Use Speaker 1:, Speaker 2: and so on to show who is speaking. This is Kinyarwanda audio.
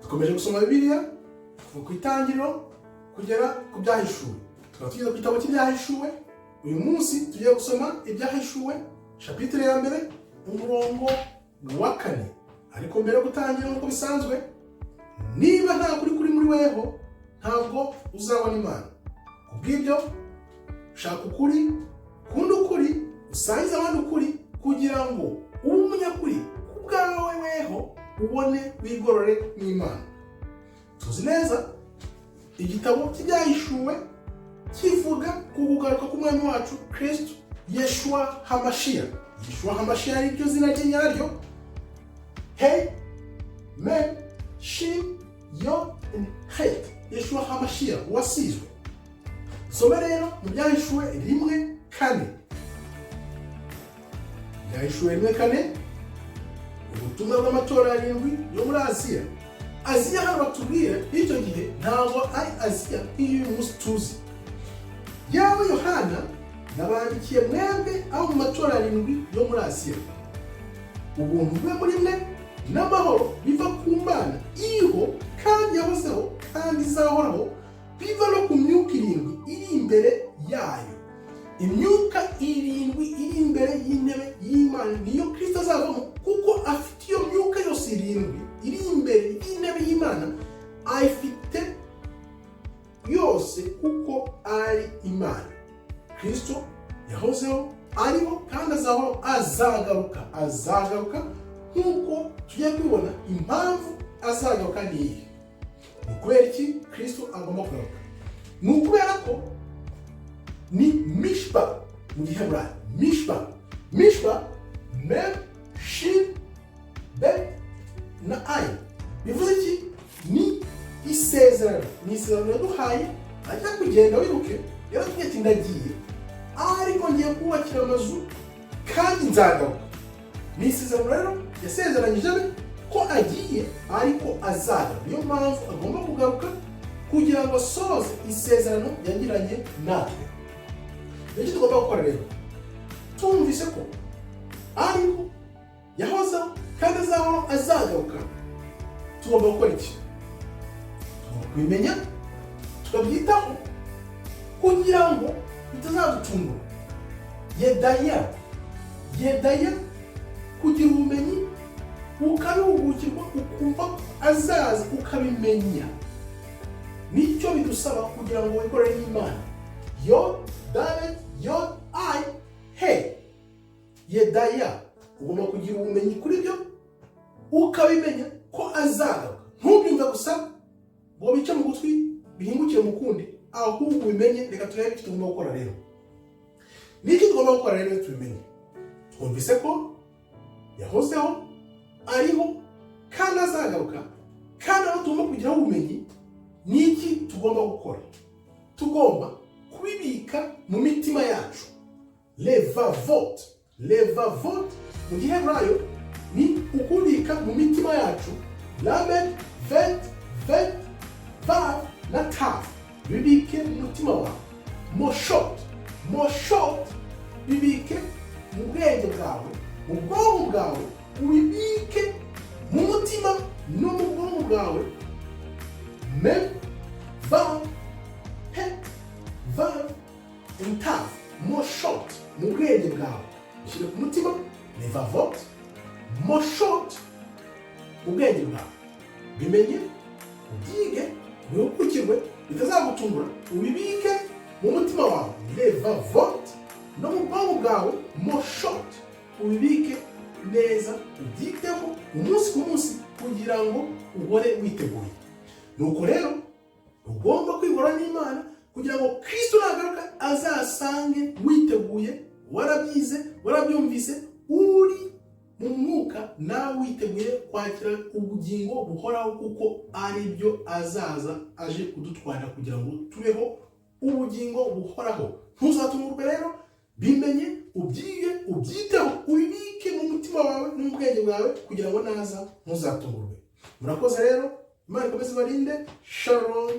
Speaker 1: Dukomeje gusoma Bibiliya kuva ku itangiriro kugera ku byahishuwe. Tukaba tugeze ku gitabo cy'ibyahishuwe. Uyu munsi tugiye gusoma ibyahishuwe chapitre ya mbere umurongo wa 4. Ariko mbere yo gutangira nk'uko bisanzwe, niba nta kuri muri weho ntabwo uzabona Imana. Kubw'ibyo shaka ukuri, kunda ukuri, usangize abandi ukuri kugira ngo ube umunyakuri kubwawe weho ubone wigorore n'Imana. Tuzi neza igitabo cy'ibyahishuwe kivuga ku kugaruka k'umwami wacu Kristo Yeshua HaMashiach. Yeshua HaMashiach ari ryo zina rye nyaryo. He, me, shi, yo, and het. Yeshua HaMashiach wasizwe. Some rero mu byahishuwe 1:4. Byahishuwe 1:4. Ubutumwa bw'amatora 7 yo muri Aziya. Aziya hano batubwira icyo gihe ntabwo ari Aziya iyo umunsi tuzi. Yawe Yohana nabandikiye mwebwe aho mu matora 7 yo muri Aziya. Ubuntu bwe muri mwe n'amahoro biva ku Mana iriho kandi yahozeho kandi izahoraho, biva no ku myuka 7 iri imbere yayo. Imyuka 7 iri imbere y'intebe y'Imana niyo Kristo azavamo, kuko afite iyo myuka yose 7 iri imbere y'intebe y'Imana, ayifite yose kuko ari Imana. Kristo yahozeho, ariho kandi azagaruka nk'uko tugiye kubibona. Impamvu azagaruka ni iyi. Nukubera iki Kristo agomba kugaruka? Nukubera ko ni mishpa mu Giheburayo. Mishpa mem shin bet na ay. Bivuze iki? Ni isezerano. Ni isezerano yaduhaye ajya kugenda wibuke. Yaratubwiye ati ndagiye ariko ngiye kubakira amazu kandi nzagaruka. Ni isezerano rero yasezeranyije ko agiye ariko azagaruka. Niyo mpamvu agomba kugaruka kugira ngo asoze isezerano yagiranye natwe. Icyo tugomba gukora rero, tumvise ko ariko yahozeho kandi azagaruka, tugomba gukora iki? Tugomba kubimenya, tukabyitaho kugira ngo bitazadutungura. Yedaya kugira ubumenyi, ukabihugukirwa, ukumva azaza, ukabimenya. Nicyo bidusaba kugira ngo wikorere n'Imana. Yo David, yo I, he. Yedaya ugomba kugira ubumenyi kuri byo, ukabimenya ko azagaruka. Ntubyumve gusa ngo bice mu gutwi bihingukire mu kundi, ahubwo ubimenye. Reka turebe icyo tugomba gukora rero. Niki tugomba gukora rero tubimenye? Twumvise ko yahozeho, ariho kandi azagaruka, kandi aho tugomba kugira ubumenyi. Niki tugomba gukora? Tugomba kubibika mu mitima yacu. Levavot mu Giheburayo ni ukubika mu mitima yacu. Lamed, vet, vav na tav. Bibike mu mutima wawe. Moshot bibike mu bwenge bwawe, mu bwonko bwawe. Ubibike mu mutima no mu bwonko bwawe. Mem, vav, vav, tav. Moshot mu bwenge bwawe. Ushyire ku mutima. Levavot, moshot mu bwenge bwawe. Bimenye, ubyige, bihugukirwe, bitazagutungura. Ubibike mu mutima wawe. Levavot no mu bwonko bwawe. Moshot ubibike neza, ubyiteho umunsi ku munsi kugira ngo uhore witeguye. Nuko rero ugomba kwigora n'Imana kugira ngo Kristo nagaruka azasange witeguye, warabyize, warabyumvise, uri mu mwuka nawe witeguye kwakira ubugingo buhoraho, kuko ari byo azaza aje kudutwara kugira ngo tubeho ubugingo buhoraho. Ntuzatungurwe rero, bimenye, ubyige, ubyiteho, ubibike mu mutima wawe no mu bwenge bwawe kugira ngo naza ntuzatungurwe. Murakoze rero, Imana ikomeze ibarinde. Shalom.